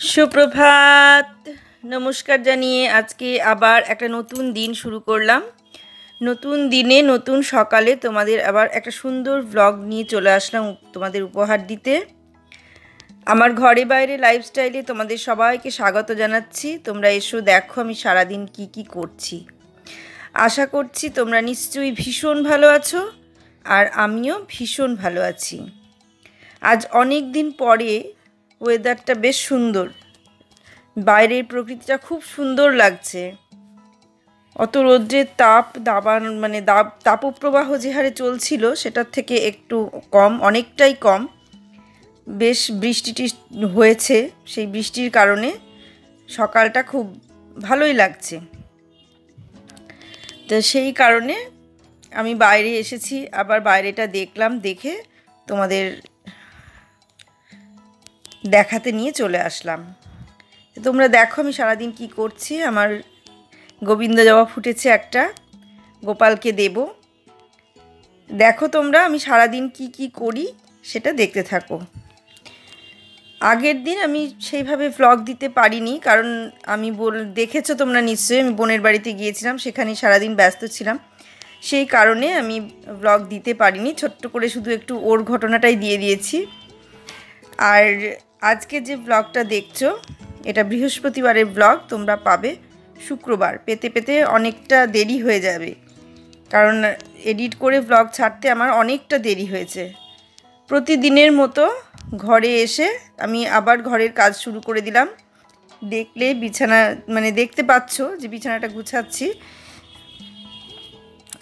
সুপ্রভাত। নমস্কার জানিয়ে আজকে আবার একটা নতুন দিন শুরু করলাম। নতুন দিনে নতুন সকালে তোমাদের আবার একটা সুন্দর ব্লগ নিয়ে চলে আসলাম তোমাদের উপহার দিতে। আমার ঘরে বাইরে লাইফস্টাইলে তোমাদের সবাইকে স্বাগত জানাচ্ছি। তোমরা এসো, দেখো আমি সারাদিন কি করছি। আশা করছি তোমরা নিশ্চয়ই ভীষণ ভালো আছো, আর আমিও ভীষণ ভালো আছি। আজ অনেক দিন পরে ওয়েদারটা বেশ সুন্দর, বাইরের প্রকৃতিটা খুব সুন্দর লাগছে। অত রৌদ্রের তাপপ্রবাহ যে হারে চলছিল সেটার থেকে একটু কম, অনেকটাই কম। বেশ বৃষ্টি হয়েছে, সেই বৃষ্টির কারণে সকালটা খুব ভালোই লাগছে। তো সেই কারণে আমি বাইরে এসেছি, আবার বাইরেটা দেখলাম, দেখে তোমাদের দেখাতে নিয়ে চলে আসলাম। তোমরা দেখো আমি সারাদিন কি করছি। আমার গোবিন্দ জবা ফুটেছে একটা, গোপালকে দেব। দেখো তোমরা আমি সারাদিন কি করি সেটা দেখতে থাকো। আগের দিন আমি সেইভাবে ভ্লগ দিতে পারিনি, কারণ আমি দেখেছো তোমরা নিশ্চয়ই, আমি বোনের বাড়িতে গিয়েছিলাম, সেখানে সারাদিন ব্যস্ত ছিলাম। সেই কারণে আমি ভ্লগ দিতে পারিনি, ছোট্ট করে শুধু একটু ওর ঘটনাটাই দিয়ে দিয়েছি। আর আজকে যে ব্লগটা দেখছো এটা বৃহস্পতিবারের ব্লগ, তোমরা পাবে শুক্রবার। পেতে অনেকটা দেরি হয়ে যাবে, কারণ এডিট করে ব্লগ ছাড়তে আমার অনেকটা দেরি হয়েছে। প্রতিদিনের মতো ঘরে এসে আমি আবার ঘরের কাজ শুরু করে দিলাম। দেখলে বিছানা দেখতে পাচ্ছ যে বিছানাটা গুছাচ্ছি।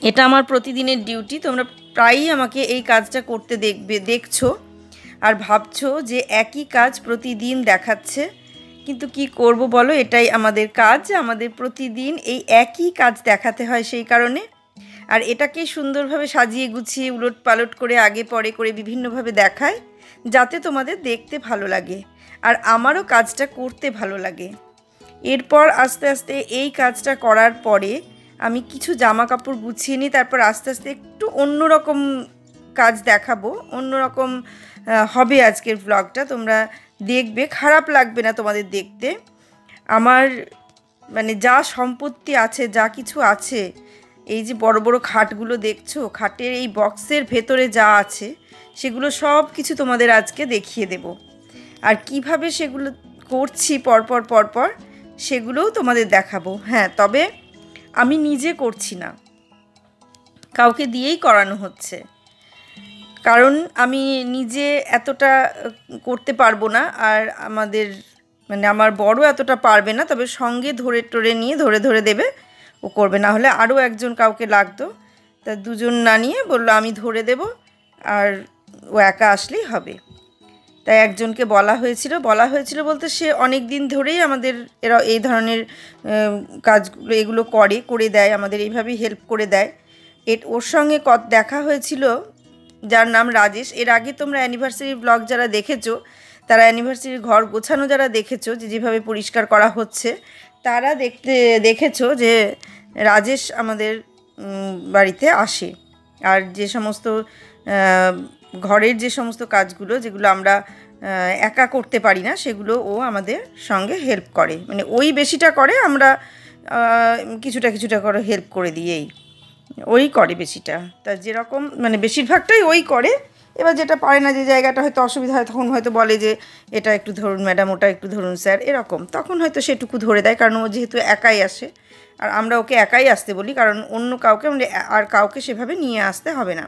এটা আমার প্রতিদিনের ডিউটি। তোমরা প্রায়ই আমাকে এই কাজটা করতে দেখছো আর ভাবছো যে একই কাজ প্রতিদিন দেখাচ্ছে, কিন্তু কি করব বলো, এটাই আমাদের কাজ। আমাদের প্রতিদিন এই একই কাজ দেখাতে হয়, সেই কারণে। আর এটাকে সুন্দরভাবে সাজিয়ে গুছিয়ে উলট পালট করে আগে পরে করে বিভিন্নভাবে দেখায়, যাতে তোমাদের দেখতে ভালো লাগে আর আমারও কাজটা করতে ভালো লাগে। এরপর আস্তে আস্তে এই কাজটা করার পরে আমি কিছু জামা কাপড় গুছিয়ে নিই, তারপর আস্তে আস্তে একটু অন্যরকম কাজ দেখাবো, অন্যরকম হবে আজকের ব্লগটা। তোমরা দেখবে, খারাপ লাগবে না তোমাদের দেখতে। আমার যা সম্পত্তি আছে, যা কিছু আছে, এই যে বড় বড় খাটগুলো দেখছো, খাটের এই বক্সের ভেতরে যা আছে সেগুলো সব কিছু তোমাদের আজকে দেখিয়ে দেব। আর কিভাবে সেগুলো করছি পরপর সেগুলোও তোমাদের দেখাবো। হ্যাঁ, তবে আমি নিজে করছি না, কাউকে দিয়েই করানো হচ্ছে, কারণ আমি নিজে এতটা করতে পারবো না, আর আমার বড় এতটা পারবে না। তবে সঙ্গে ধরে দেবে, ও করবে। না হলে আরও একজন কাউকে লাগতো, তা দুজন না নিয়ে বললো আমি ধরে দেব, আর ও একা আসলেই হবে। তাই একজনকে বলা হয়েছিল বলতে সে অনেক দিন ধরেই আমাদের এই ধরনের কাজগুলো এগুলো করে দেয়, আমাদের এইভাবেই হেল্প করে দেয়। ওর সঙ্গে দেখা হয়েছিল, যার নাম রাজেশ। এর আগে তোমরা অ্যানিভার্সারি ব্লগ যারা দেখেছো, তারা অ্যানিভার্সারির ঘর গোছানো যারা দেখেছো, যেভাবে পরিষ্কার করা হচ্ছে, তারা দেখেছো যে রাজেশ আমাদের বাড়িতে আসে। আর যে সমস্ত ঘরের যে সমস্ত কাজগুলো যেগুলো আমরা একা করতে পারি না, সেগুলো ও আমাদের সঙ্গে হেল্প করে। ওই বেশিটা করে, আমরা কিছুটা করে হেল্প করে দিই। ওই করে বেশিটা, তা যেরকম বেশিরভাগটাই ওই করে। এবার যেটা পারে না, যে জায়গাটা হয়তো অসুবিধা হয়, তখন হয়তো বলে যে এটা একটু ধরুন ম্যাডাম, ওটা একটু ধরুন স্যার, এরকম। তখন হয়তো সেটুকু ধরে দেয়, কারণ ও যেহেতু একাই আসে, আর আমরা ওকে একাই আসতে বলি, কারণ অন্য কাউকে আর কাউকে সেভাবে নিয়ে আসতে হবে না।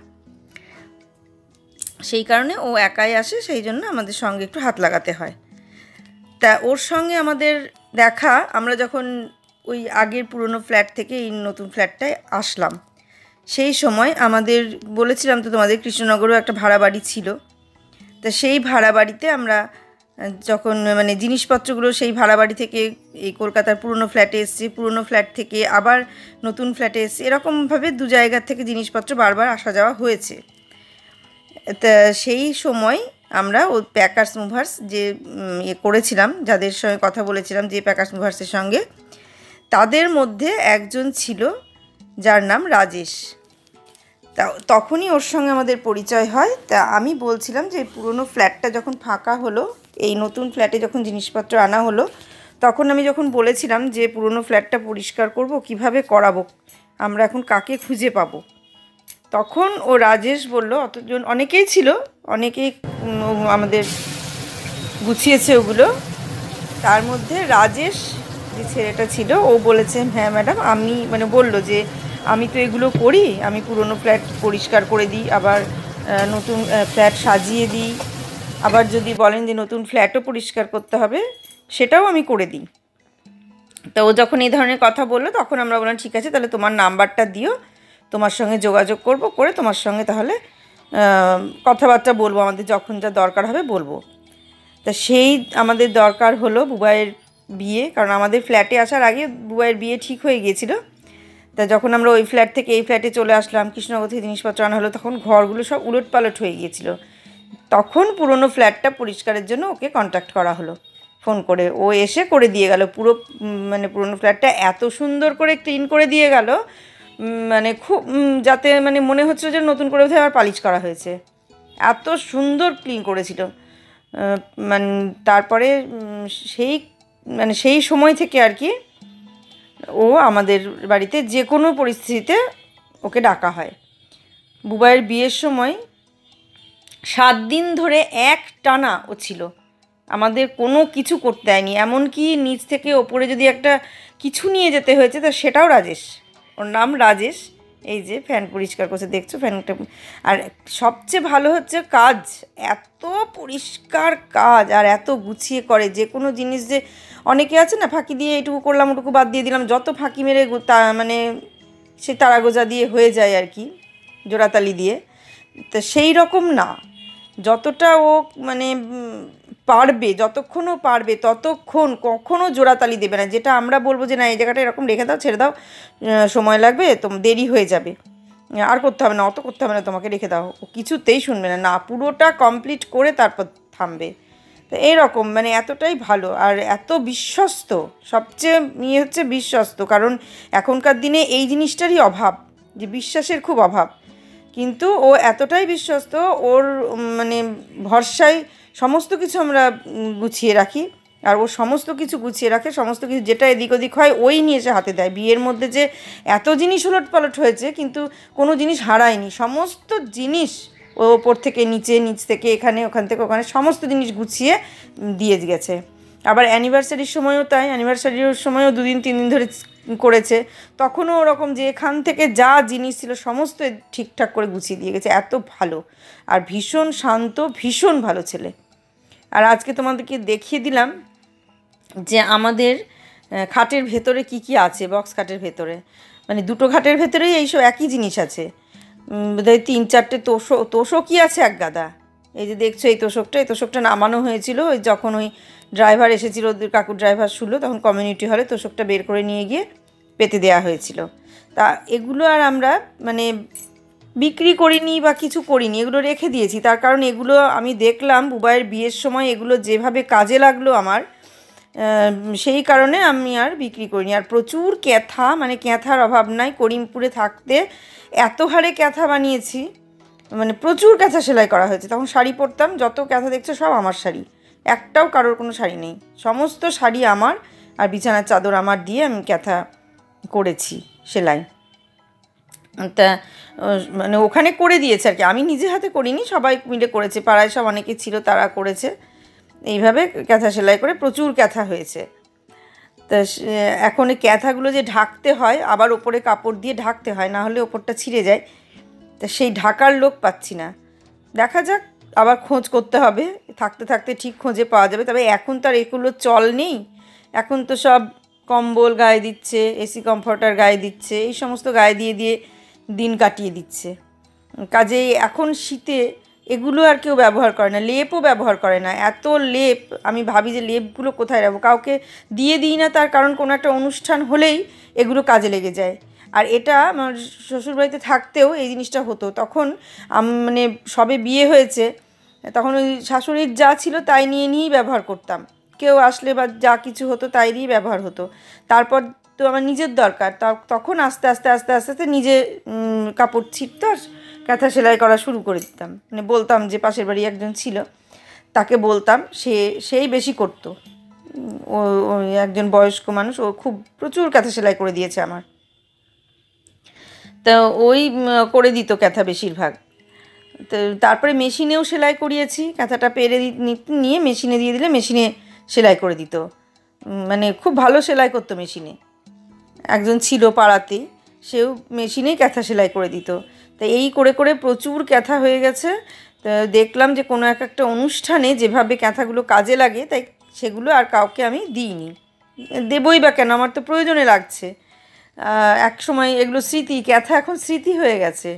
সেই কারণে ও একাই আসে, সেই জন্য আমাদের সঙ্গে একটু হাত লাগাতে হয়। তা ওর সঙ্গে আমাদের দেখা, আমরা যখন ওই আগের পুরনো ফ্ল্যাট থেকে এই নতুন ফ্ল্যাটটায় আসলাম, সেই সময় আমাদের বলেছিলাম তো তোমাদের, কৃষ্ণনগরেও একটা ভাড়া বাড়ি ছিল। তা সেই ভাড়া বাড়িতে আমরা যখন জিনিসপত্রগুলো সেই ভাড়া বাড়ি থেকে এই কলকাতার পুরনো ফ্ল্যাটে এসেছি, পুরনো ফ্ল্যাট থেকে আবার নতুন ফ্ল্যাটে এসেছি, এরকমভাবে দু জায়গার থেকে জিনিসপত্র বারবার আসা যাওয়া হয়েছে। তা সেই সময় আমরা ও প্যাকার্স মুভার্স যে করেছিলাম, যাদের সঙ্গে কথা বলেছিলাম, যে প্যাকার্স মুভার্সের সঙ্গে, তাদের মধ্যে একজন ছিল যার নাম রাজেশ। তা তখনই ওর সঙ্গে আমাদের পরিচয় হয়। তা আমি বলছিলাম যে পুরনো ফ্ল্যাটটা যখন ফাঁকা হলো, এই নতুন ফ্ল্যাটে যখন জিনিসপত্র আনা হলো, তখন আমি যখন বলেছিলাম যে পুরনো ফ্ল্যাটটা পরিষ্কার করব, কিভাবে করাবো, আমরা এখন কাকে খুঁজে পাবো, তখন ও রাজেশ বলল, অতজন অনেকেই ছিল, অনেকেই আমাদের গুছিয়েছে ওগুলো, তার মধ্যে রাজেশ যে ছেলেটা ছিল ও বলেছে হ্যাঁ ম্যাডাম, আমি মানে বলল যে আমি তো এগুলো করি, আমি পুরনো ফ্ল্যাট পরিষ্কার করে দিই, আবার নতুন ফ্ল্যাট সাজিয়ে দিই, আবার যদি বলেন যে নতুন ফ্ল্যাটও পরিষ্কার করতে হবে সেটাও আমি করে দিই। তো ও যখন এই ধরনের কথা বললো তখন আমরা বললাম ঠিক আছে, তাহলে তোমার নাম্বারটা দিও, তোমার সঙ্গে যোগাযোগ করব, করে তোমার সঙ্গে তাহলে কথাবার্তা বলবো, আমাদের যখন যা দরকার হবে বলবো। তা সেই আমাদের দরকার হলো বুবাইয়ের বিয়ে, কারণ আমাদের ফ্ল্যাটে আসার আগে বুবাইয়ের বিয়ে ঠিক হয়ে গিয়েছিল। তা যখন আমরা ওই ফ্ল্যাট থেকে এই ফ্ল্যাটে চলে আসলাম, কৃষ্ণনগর থেকে জিনিসপত্র আনা হলো, তখন ঘরগুলো সব উলটপালট হয়ে গিয়েছিল। তখন পুরনো ফ্ল্যাটটা পরিষ্কারের জন্য ওকে কন্ট্যাক্ট করা হলো ফোন করে, ও এসে করে দিয়ে গেল পুরো, মানে পুরনো ফ্ল্যাটটা এত সুন্দর করে ক্লিন করে দিয়ে গেল, মানে খুব যাতে মানে মনে হচ্ছিল যে নতুন করে বোধহয় আবার পালিশ করা হয়েছে, এত সুন্দর ক্লিন করেছিল। মানে তারপরে সেই মানে সেই সময় থেকে আর কি ও আমাদের বাড়িতে যে কোনো পরিস্থিতিতে ওকে ডাকা হয়। বুবাইয়ের বিয়ের সময় 7 দিন ধরে এক টানা ও ছিল, আমাদের কোনো কিছু করতে দেয়নি, এমনকি নিচ থেকে ওপরে যদি একটা কিছু নিয়ে যেতে হয়েছে তো সেটাও রাজেশ, ওর নাম রাজেশ। এই যে ফ্যান পরিষ্কার করছে দেখছো ফ্যানটা, আর সবচেয়ে ভালো হচ্ছে কাজ, এত পরিষ্কার কাজ আর এত গুছিয়ে করে, যে কোনো জিনিস যে অনেকে আছে না ফাঁকি দিয়ে এইটুকু করলাম ওটুকু বাদ দিয়ে দিলাম, যত ফাঁকি মেরে মানে সে তারাগোজা দিয়ে হয়ে যায় আর কি, জোড়াতালি দিয়ে, তো সেই রকম না, যতটা ও মানে পারবে, যতক্ষণও পারবে ততক্ষণ কখনও জোড়াতালি দেবে না, যেটা আমরা বলবো যে না এই জায়গাটা এরকম রেখে দাও, ছেড়ে দাও, সময় লাগবে, দেরি হয়ে যাবে, আর করতে হবে না, অত করতে হবে না, তোমাকে রেখে দাও, ও কিছুতেই শুনবে না, না পুরোটা কমপ্লিট করে তারপর থামবে। তো এইরকম মানে এতটাই ভালো আর এত বিশ্বস্ত, সবচেয়ে হচ্ছে বিশ্বস্ত, কারণ এখনকার দিনে এই জিনিসটারই অভাব, যে বিশ্বাসের খুব অভাব, কিন্তু ও এতটাই বিশ্বস্ত, ওর মানে ভরসায় সমস্ত কিছু আমরা গুছিয়ে রাখি, আর ও সমস্ত কিছু গুছিয়ে রাখে, সমস্ত কিছু যেটা এদিক ওদিক হয় ওই নিয়ে এসে হাতে দেয়। বিয়ের মধ্যে যে এত জিনিস উলটপালট হয়েছে কিন্তু কোনো জিনিস হারায়নি, সমস্ত জিনিস ও ওপর থেকে নিচে, নিচ থেকে এখানে, ওখান থেকে ওখানে সমস্ত জিনিস গুছিয়ে দিয়ে গেছে। আবার অ্যানিভার্সারির সময়ও তাই, অ্যানিভার্সারির সময়ও 2 দিন 3 দিন ধরে করেছে, তখনও ওরকম যে এখান থেকে যা জিনিস ছিল সমস্ত ঠিকঠাক করে গুছিয়ে দিয়ে গেছে, এত ভালো আর ভীষণ শান্ত, ভীষণ ভালো ছেলে। আর আজকে তোমাদেরকে দেখিয়ে দিলাম যে আমাদের খাটের ভেতরে কি কি আছে, বক্স খাটের ভেতরে, মানে 2টো খাটের ভেতরেই এইসব একই জিনিস আছে, বোধহয় 3-4টে তোষকই আছে এক গাদা। এই যে দেখছো এই তোষকটা নামানো হয়েছিল ওই যখন ওই ড্রাইভার এসেছিল, ওদের কাকুর ড্রাইভার শুলো, তখন কমিউনিটি হলে তোষকটা বের করে নিয়ে গিয়ে পেতে দেওয়া হয়েছিল। তা এগুলো আর আমরা মানে বিক্রি করিনি বা কিছু করিনি, এগুলো রেখে দিয়েছি, তার কারণ এগুলো আমি দেখলাম বুবাইয়ের বিয়ের সময় এগুলো যেভাবে কাজে লাগলো আমার, সেই কারণে আমি আর বিক্রি করিনি। আর প্রচুর ক্যাথা, মানে ক্যাথার অভাব নাই, করিমপুরে থাকতে এত হারে ক্যাথা বানিয়েছি, মানে প্রচুর ক্যাথা সেলাই করা হয়েছে। তখন শাড়ি পরতাম, যত ক্যাথা দেখছো সব আমার শাড়ি, একটাও কারোর কোনো শাড়ি নেই, সমস্ত শাড়ি আমার, আর বিছানার চাদর আমার দিয়ে আমি ক্যাথা করেছি সেলাই। তা মানে ওখানে করে দিয়েছে আর কি, আমি নিজে হাতে করিনি, সবাই মিলে করেছে, পাড়ায় সব অনেকে ছিল তারা করেছে, এইভাবে ক্যাথা সেলাই করে প্রচুর ক্যাথা হয়েছে। তা এখন এই ক্যাথাগুলো যে ঢাকতে হয়, আবার ওপরে কাপড় দিয়ে ঢাকতে হয়, না হলে ওপরটা ছিঁড়ে যায়, তা সেই ঢাকার লোক পাচ্ছি না, দেখা যাক আবার খোঁজ করতে হবে, থাকতে থাকতে ঠিক খোঁজে পাওয়া যাবে। তবে এখন তো আর এগুলো চল নেই, এখন তো সব কম্বল গায়ে দিচ্ছে, এসি কমফর্টার গায়ে দিচ্ছে, এই সমস্ত গায়ে দিয়ে দিয়ে দিন কাটিয়ে দিচ্ছে, কাজেই এখন শীতে এগুলো আর কেউ ব্যবহার করে না, লেপও ব্যবহার করে না, এত লেপ, আমি ভাবি যে লেপগুলো কোথায় রাখবো, কাউকে দিয়ে দিই না, তার কারণ কোনো একটা অনুষ্ঠান হলেই এগুলো কাজে লেগে যায়। আর এটা আমার শ্বশুরবাড়িতে থাকতেও এই জিনিসটা হতো, তখন মানে সবে বিয়ে হয়েছে, তখন ওই শাশুড়ির যা ছিল তাই নিয়েই ব্যবহার করতাম, কেউ আসলে বা যা কিছু হতো তাই দিয়েই ব্যবহার হতো। তারপর তো আমার নিজের দরকার, তখন আস্তে আস্তে আস্তে আস্তে আস্তে নিজে কাপড় ছিঁড়তে আর কাঁথা সেলাই করা শুরু করে দিতাম, মানে বলতাম যে পাশের বাড়ি একজন ছিল তাকে বলতাম, সেই বেশি করতো। ও একজন বয়স্ক মানুষ, ও খুব প্রচুর কাঁথা সেলাই করে দিয়েছে আমার। তা ওই করে দিত কাঁথা বেশিরভাগ। তো তারপরে মেশিনেও সেলাই করিয়েছি, কাঁথাটা পেরে নিয়ে মেশিনে দিয়ে দিলে মেশিনে সেলাই করে দিত। মানে খুব ভালো সেলাই করতো মেশিনে। একজন ছিল পাড়াতেই, সেও মেশিনেই কাঁথা সেলাই করে দিত। তা এই করে করে প্রচুর কাঁথা হয়ে গেছে। তা দেখলাম যে কোনো একটা অনুষ্ঠানে যেভাবে কাঁথাগুলো কাজে লাগে, তাই সেগুলো আর কাউকে আমি দিইনি। দেবই বা কেন, আমার তো প্রয়োজনে লাগছে। এক সময় এগুলো স্মৃতি, কাঁথা এখন স্মৃতি হয়ে গেছে।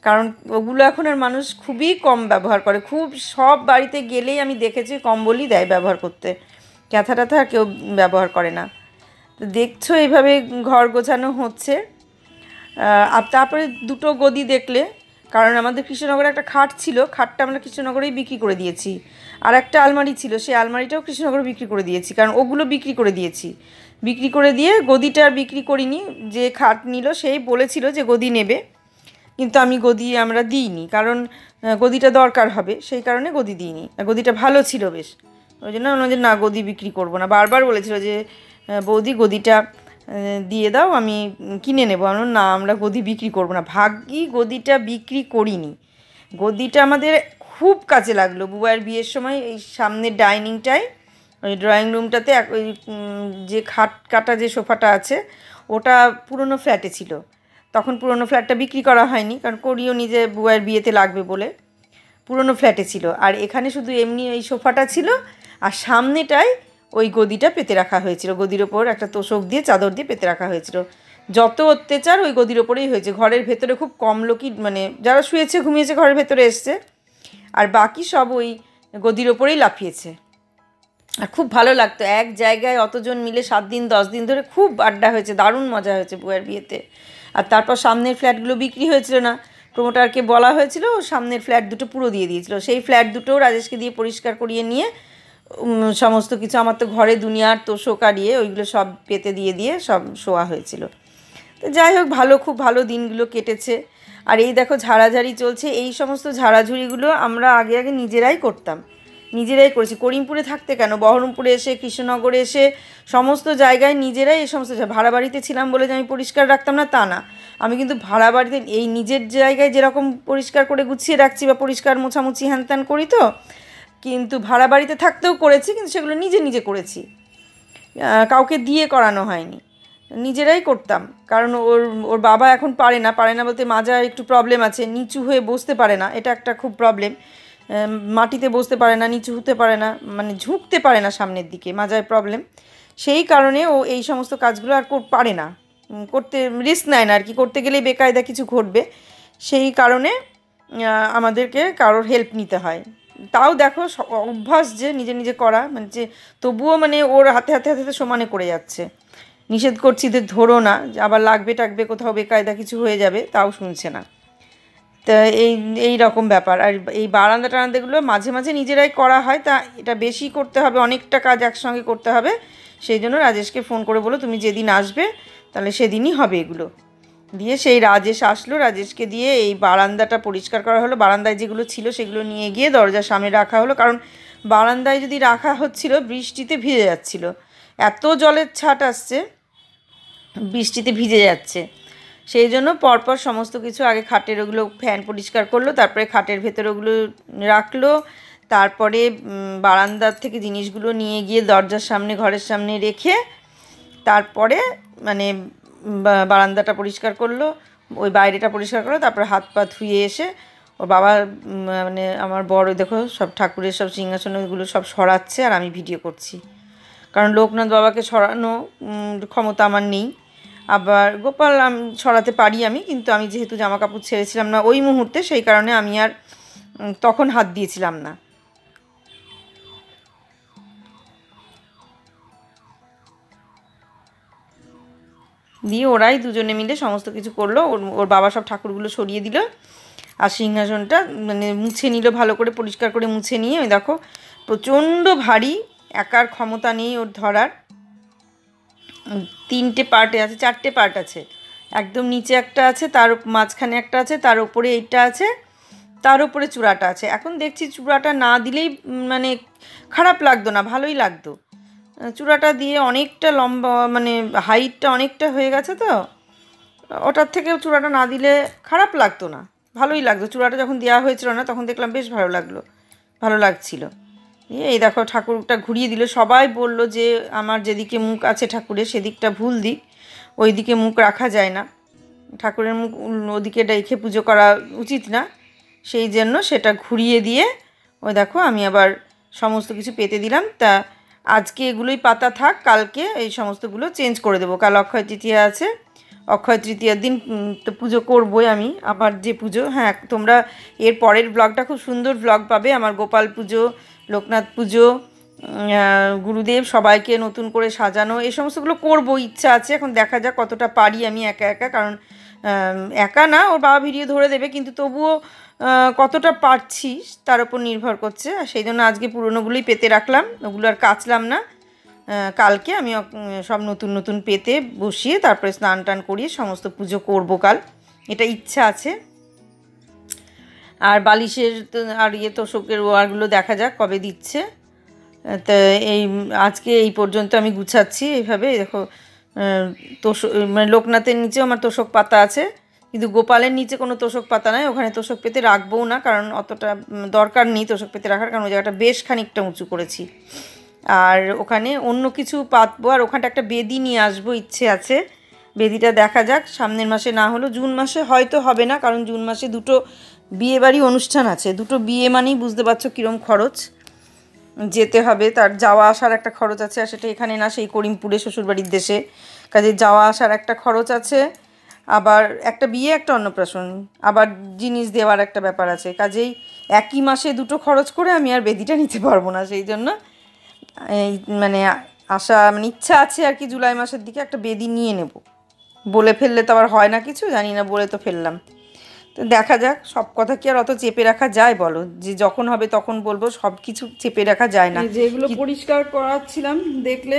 কারণ ওগুলো এখন আর মানুষ খুবই কম ব্যবহার করে। খুব সব বাড়িতে গেলেই আমি দেখেছি কম্বলই দেয় ব্যবহার করতে, কাঁথা টাথা আর কেউ ব্যবহার করে না। তো দেখছো এইভাবে ঘর গোছানো হচ্ছে। আর তারপরে দুটো গদি দেখলে, কারণ আমাদের কৃষ্ণনগরে একটা খাট ছিল, খাটটা আমরা কৃষ্ণনগরেই বিক্রি করে দিয়েছি। আর একটা আলমারি ছিল, সেই আলমারিটাও কৃষ্ণনগরে বিক্রি করে দিয়েছি, কারণ ওগুলো বিক্রি করে দিয়েছি। বিক্রি করে দিয়ে গদিটা আর বিক্রি করিনি। যে খাট নিল সেই বলেছিল যে গদি নেবে, কিন্তু আমি গদি আমরা দিইনি, কারণ গদিটা দরকার হবে, সেই কারণে গদি দিইনি। আর গদিটা ভালো ছিল বেশ, ওই জন্য বললাম যে না, গদি বিক্রি করবো না। বারবার বলেছিল যে বৌদি গদিটা দিয়ে দাও, আমি কিনে নেবো। আমরা না, আমরা গদি বিক্রি করবো না। ভাগ্যি গদিটা বিক্রি করিনি। গদিটা আমাদের খুব কাজে লাগলো বুবাইয়ের বিয়ের সময়। এই সামনের ডাইনিংটায়, ওই ড্রয়িং রুমটাতে ওই যে খাট কাটা যে সোফাটা আছে, ওটা পুরনো ফ্ল্যাটে ছিল। তখন পুরনো ফ্ল্যাটটা বিক্রি করা হয়নি, কারণ করিও নিজে বুবাইয়ের বিয়েতে লাগবে বলে পুরনো ফ্ল্যাটে ছিল। আর এখানে শুধু এমনি ওই সোফাটা ছিল, আর সামনেটায় ওই গদিটা পেতে রাখা হয়েছিল। গদির ওপর একটা তোষক দিয়ে, চাদর দিয়ে পেতে রাখা হয়েছিল। যত অত্যাচার ওই গদির ওপরেই হয়েছে। ঘরের ভেতরে খুব কম লোকই, মানে যারা শুয়েছে ঘুমিয়েছে ঘরের ভেতরে এসছে, আর বাকি সব ওই গদির ওপরেই লাফিয়েছে। আর খুব ভালো লাগতো, এক জায়গায় অতজন মিলে 7 দিন 10 দিন ধরে খুব আড্ডা হয়েছে, দারুণ মজা হয়েছে বুয়ের বিয়েতে। আর তারপর সামনের ফ্ল্যাটগুলো বিক্রি হয়েছিল না, প্রমোটারকে বলা হয়েছিল সামনের ফ্ল্যাট দুটো পুরো দিয়ে দিয়েছিল। সেই ফ্ল্যাট দুটো রাজেশকে দিয়ে পরিষ্কার করিয়ে নিয়ে সমস্ত কিছু, আমার তো ঘরে দুনিয়ার তোষক কাড়িয়ে ওইগুলো সব পেতে দিয়ে দিয়ে সব শোয়া হয়েছিল। তো যাই হোক, খুব ভালো দিনগুলো কেটেছে। আর এই দেখো ঝাড়াঝাড়ি চলছে। এই সমস্ত ঝাড়াঝুড়িগুলো আমরা আগে নিজেরাই করতাম, নিজেরাই করেছি। করিমপুরে থাকতে কেন, বহরমপুরে এসে, কৃষ্ণনগরে এসে, সমস্ত জায়গায় নিজেরাই এই সমস্ত। ভাড়া বাড়িতে ছিলাম বলে যে আমি পরিষ্কার রাখতাম না তা না, আমি কিন্তু ভাড়া বাড়িতে এই নিজের জায়গায় যেরকম পরিষ্কার করে গুছিয়ে রাখছি বা পরিষ্কার মোছামুছি হ্যান ত্যান করি, তো কিন্তু ভাড়া বাড়িতে থাকতেও করেছি, কিন্তু সেগুলো নিজে নিজে করেছি, কাউকে দিয়ে করানো হয়নি, নিজেরাই করতাম। কারণ ওর বাবা এখন পারে না বলতে মাজায় একটু প্রবলেম আছে, নিচু হয়ে বসতে পারে না, এটা একটা খুব প্রবলেম। মাটিতে বসতে পারে না, নিচু হতে পারে না, মানে ঝুঁকতে পারে না সামনের দিকে, মাজায় প্রবলেম। সেই কারণে ও এই সমস্ত কাজগুলো আর পারে না করতে, রিস্ক নেয় না আর কি, করতে গেলেই বেকায়দা কিছু ঘটবে। সেই কারণে আমাদেরকে কারোর হেল্প নিতে হয়। তাও দেখো অভ্যাস যে নিজে নিজে করা, মানে যে তবুও মানে ওর হাতে হাতে হাতে সমানে করে যাচ্ছে। নিষেধ করছি যে ধরো না, আবার লাগবে টাকবে, কোথাও বেকায়দা কিছু হয়ে যাবে, তাও শুনছে না। তা এই রকম ব্যাপার। আর এই বারান্দা টারান্দাগুলো মাঝে মাঝে নিজেরাই করা হয়। তা এটা বেশি করতে হবে, অনেকটা কাজ একসঙ্গে করতে হবে, সেই জন্য রাজেশকে ফোন করে বলো তুমি যেদিন আসবে তাহলে সেদিনই হবে এগুলো। দিয়ে সেই রাজেশ আসলো, রাজেশকে দিয়ে এই বারান্দাটা পরিষ্কার করা হলো। বারান্দায় যেগুলো ছিল সেগুলো নিয়ে গিয়ে দরজার সামনে রাখা হলো, কারণ বারান্দায় যদি রাখা হচ্ছিল বৃষ্টিতে ভিজে যাচ্ছিল, এত জলের ছাট আসছে, বৃষ্টিতে ভিজে যাচ্ছে। সেই জন্য পরপর সমস্ত কিছু আগে খাটের ওগুলো ফ্যান পরিষ্কার করলো, তারপরে খাটের ভেতরে ওগুলো রাখলো, তারপরে বারান্দার থেকে জিনিসগুলো নিয়ে গিয়ে দরজার সামনে, ঘরের সামনে রেখে তারপরে মানে বারান্দাটা পরিষ্কার করলো, ওই বাইরেটা পরিষ্কার করলো, তারপরে হাত পা ধুয়ে এসে ওর বাবা মানে আমার বড় দেখো সব ঠাকুরের সব সিংহাসনগুলো সব সরাচ্ছে, আর আমি ভিডিও করছি, কারণ লোকনাথ বাবাকে সরানো ক্ষমতা আমার নেই। আবার গোপাল সরাতে পারি আমি, কিন্তু আমি যেহেতু জামা কাপড় ছেড়েছিলাম না ওই মুহূর্তে, সেই কারণে আমি আর তখন হাত দিয়েছিলাম না। দিয়ে ওরাই দুজনে মিলে সমস্ত কিছু করলো। ওর বাবা সব ঠাকুরগুলো সরিয়ে দিল, আর সিংহাসনটা মানে মুছে নিল, ভালো করে পরিষ্কার করে মুছে নিয়ে। ওই দেখো প্রচণ্ড ভারী, একার ক্ষমতা নেই ওর ধরার। 3টে পার্টে আছে, 4টে পার্ট আছে, একদম নিচে একটা আছে, তার মাঝখানে একটা আছে, তার উপরে এইটা আছে, তার উপরে চূড়াটা আছে। এখন দেখছি চূড়াটা না দিলেই মানে খারাপ লাগতো না, ভালোই লাগতো। চূড়াটা দিয়ে অনেকটা লম্বা, মানে হাইটটা অনেকটা হয়ে গেছে, তো ওটার থেকেও চূড়াটা না দিলে খারাপ লাগতো না, ভালোই লাগতো। চূড়াটা যখন দেওয়া হয়েছিল না তখন দেখলাম বেশ ভালো লাগছিল। এই দেখো ঠাকুরটা ঘুরিয়ে দিল। সবাই বলল যে আমার যেদিকে মুখ আছে ঠাকুরের সেদিকটা ভুল দিক, ওই দিকে মুখ রাখা যায় না, ঠাকুরের মুখ ওদিকে রেখে পুজো করা উচিত না। সেই জন্য সেটা ঘুরিয়ে দিয়ে ওই দেখো আমি আবার সমস্ত কিছু পেতে দিলাম। তা আজকে এগুলোই পাতা থাক, কালকে এই সমস্তগুলো চেঞ্জ করে দেবো। কাল অক্ষয় তৃতীয়া আছে, অক্ষয় তৃতীয়ার দিন তো পুজো করবোই আমি, আবার যে পুজো। হ্যাঁ, তোমরা এর পরের ব্লগটা খুব সুন্দর ব্লগ পাবে আমার গোপাল পুজো, লোকনাথ পুজো, গুরুদেব সবাইকে নতুন করে সাজানো, এই সমস্তগুলো করবো, ইচ্ছা আছে। এখন দেখা যাক কতটা পারি আমি একা একা, কারণ একা না, ওর বাবা ভিডিও ধরে দেবে, কিন্তু তবুও কতটা পারছি তার উপর নির্ভর করছে। আর সেই জন্য আজকে পুরোনোগুলোই পেতে রাখলাম, ওগুলো আর কাচলাম না। কালকে আমি সব নতুন নতুন পেতে বসিয়ে তারপরে স্নান টান করিয়ে সমস্ত পুজো করবো কাল, এটা ইচ্ছা আছে। আর বালিশের আর তোষকের ওয়ারগুলো দেখা যাক কবে দিচ্ছে। তা এই আজকে এই পর্যন্ত আমি গুছাচ্ছি এইভাবে। দেখো মানে লোকনাথের নিচেও আমার তোষক পাতা আছে, কিন্তু গোপালের নিচে কোনো তোষক পাতা নাই, ওখানে তোষক পেতে রাখবও না, কারণ অতটা দরকার নেই তোষক পেতে রাখার, কারণ ওই জায়গাটা বেশ খানিকটা উঁচু করেছি। আর ওখানে অন্য কিছু পাতবো, আর ওখানটা একটা বেদি নিয়ে আসবো, ইচ্ছে আছে। বেদিটা দেখা যাক, সামনের মাসে না হলেও জুন মাসে হয়তো হবে না, কারণ জুন মাসে দুটো বিয়েবাড়ি অনুষ্ঠান আছে। দুটো বিয়ে মানেই বুঝতে পারছো কীরকম খরচ, যেতে হবে, তার যাওয়া আসার একটা খরচ আছে। আর সেটা এখানে না, সেই করিমপুরে শ্বশুরবাড়ির দেশে, কাজে যাওয়া আসার একটা খরচ আছে, আবার একটা বিয়ে একটা অন্নপ্রাশন, আবার জিনিস দেওয়ার একটা ব্যাপার আছে। কাজেই একই মাসে দুটো খরচ করে আমি আর বেদিটা নিতে পারবো না। সেই জন্য এই মানে মানে ইচ্ছা আছে আর কি, জুলাই মাসের দিকে একটা বেদি নিয়ে নেব। বলে ফেললে তো আবার হয় না কিছু, জানি না, বলে তো ফেললাম। তো দেখা যাক, সব কথা কি আর অত চেপে রাখা যায় বলো, যে যখন হবে তখন বলবো, সব কিছু চেপে রাখা যায় না। যেগুলো পরিষ্কার করাচ্ছিলাম দেখলে,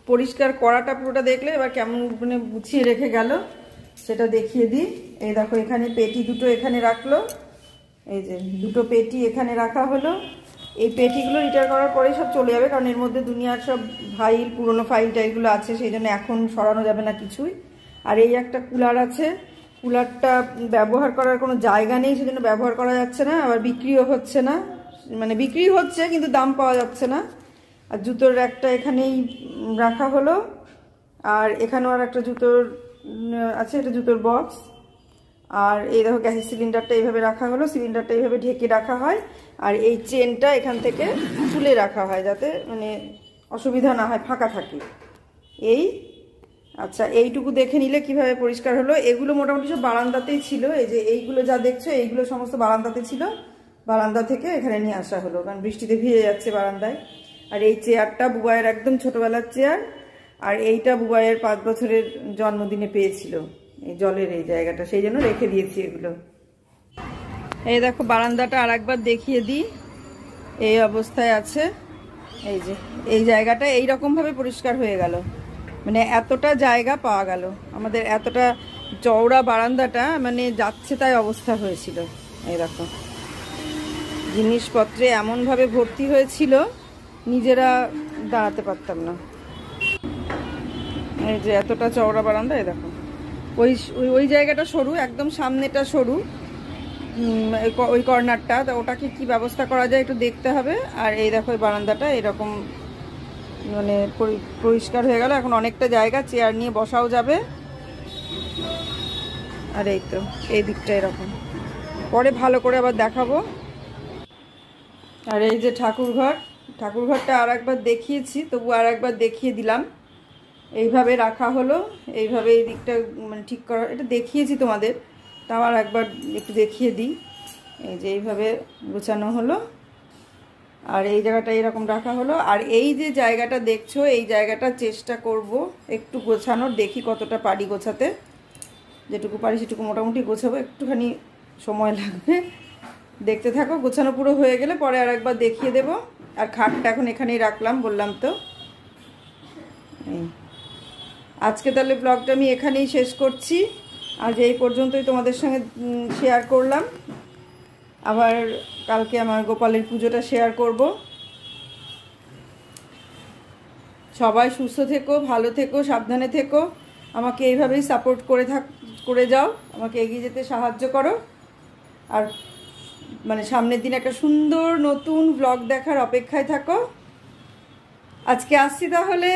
পরিষ্কার করাটা পুরোটা দেখলে, এবার কেমন মানে গুছিয়ে রেখে গেল সেটা দেখিয়ে দিই। এই দেখো এখানে পেটি দুটো এখানে রাখলো, এই যে দুটো পেটি এখানে রাখা হলো। এই পেটিগুলো রিটায়ার করার পরেই সব চলে যাবে, কারণ এর মধ্যে দুনিয়ার সব ফাইল, পুরনো ফাইল টাইলগুলো আছে, সেই জন্য এখন সরানো যাবে না কিছুই। আর এই একটা কুলার আছে, কুলারটা ব্যবহার করার কোনো জায়গা নেই, সেজন্য ব্যবহার করা যাচ্ছে না, আবার বিক্রিও হচ্ছে না, মানে বিক্রি হচ্ছে কিন্তু দাম পাওয়া যাচ্ছে না। আর জুতোর একটা এখানেই রাখা হলো, আর এখানেও আর একটা জুতোর আছে, এটা জুতোর বক্স। আর এই দেখো গ্যাসের সিলিন্ডারটা এইভাবে রাখা হলো, সিলিন্ডারটা এইভাবে ঢেকে রাখা হয়, আর এই চেনটা এখান থেকে তুলে রাখা হয় যাতে মানে অসুবিধা না হয়, ফাঁকা থাকে। এই আচ্ছা, এইটুকু দেখে নিলে কিভাবে পরিষ্কার হলো। এগুলো মোটামুটি সব বারান্দাতেই ছিল, এই যে এইগুলো যা দেখছো এইগুলো সমস্ত বারান্দাতে ছিল, বারান্দা থেকে এখানে নিয়ে আসা হলো, কারণ বৃষ্টিতে ভিজে যাচ্ছে বারান্দায়। আর এই চেয়ারটা বুবাইয়ের একদম ছোটবেলার চেয়ার, আর এইটা বুবাইয়ের 5 বছরের জন্মদিনে পেয়েছিল, এই জলের এই জায়গাটা, সেই জন্য রেখে দিয়েছি এগুলো। এই দেখো বারান্দাটা আর একবার দেখিয়ে দিই, এই অবস্থায় আছে। এই যে এই জায়গাটা এইরকম ভাবে পরিষ্কার হয়ে গেল, মানে এতটা জায়গা পাওয়া গেল। আমাদের এতটা চওড়া বারান্দাটা মানে যাচ্ছে তাই অবস্থা হয়েছিল। এই দেখো জিনিসপত্রে এমনভাবে ভর্তি হয়েছিল, নিজেরা দাঁড়াতে পারতাম না। এই যে এতটা চওড়া বারান্দা, এই দেখো ওই ওই জায়গাটা সরু, একদম সামনেটা সরু, ওই কর্নারটা, তো ওটাকে কি ব্যবস্থা করা যায় একটু দেখতে হবে। আর এই দেখো এই বারান্দাটা এরকম মানে পরিষ্কার হয়ে গেল, এখন অনেকটা জায়গা চেয়ার নিয়ে বসাও যাবে। আর এই তো এই দিকটা এরকম, পরে ভালো করে আবার দেখাবো। আর এই যে ঠাকুরঘরটা আর একবার দেখিয়েছি, তবু আর একবার দেখিয়ে দিলাম। এইভাবে রাখা হলো, এইভাবে এই দিকটা মানে ঠিক করা, এটা দেখিয়েছি তোমাদের, তাও আর একবার একটু দেখিয়ে দিই। এই যে এইভাবে গোছানো হলো, আর এই জায়গাটা এরকম রাখা হলো। আর এই যে জায়গাটা দেখছো, এই জায়গাটা চেষ্টা করব একটু গোছানোর, দেখি কতটা পারি গোছাতে, যেটুকু পারি সেটুকু মোটামুটি গোছাবো, একটুখানি সময় লাগবে, দেখতে থাকো। গোছানো পুরো হয়ে গেলে পরে আর একবার দেখিয়ে দেব। আর খাটটা এখন এখানেই রাখলাম, বললাম তো। আজকে তাহলে ব্লগটা আমি এখানেই শেষ করছি, আজ এই পর্যন্তই তোমাদের সঙ্গে শেয়ার করলাম। আবার কালকে আমার গোপালের পুজোটা শেয়ার করব। সবাই সুস্থ থেকো, ভালো থেকো, সাবধানে থেকো। আমাকে এইভাবেই সাপোর্ট করে যাও, আমাকে এগিয়ে যেতে সাহায্য করো। আর মানে সামনের দিন একটা সুন্দর নতুন ব্লগ দেখার অপেক্ষায় থাকো। আজকে আসছি তাহলে।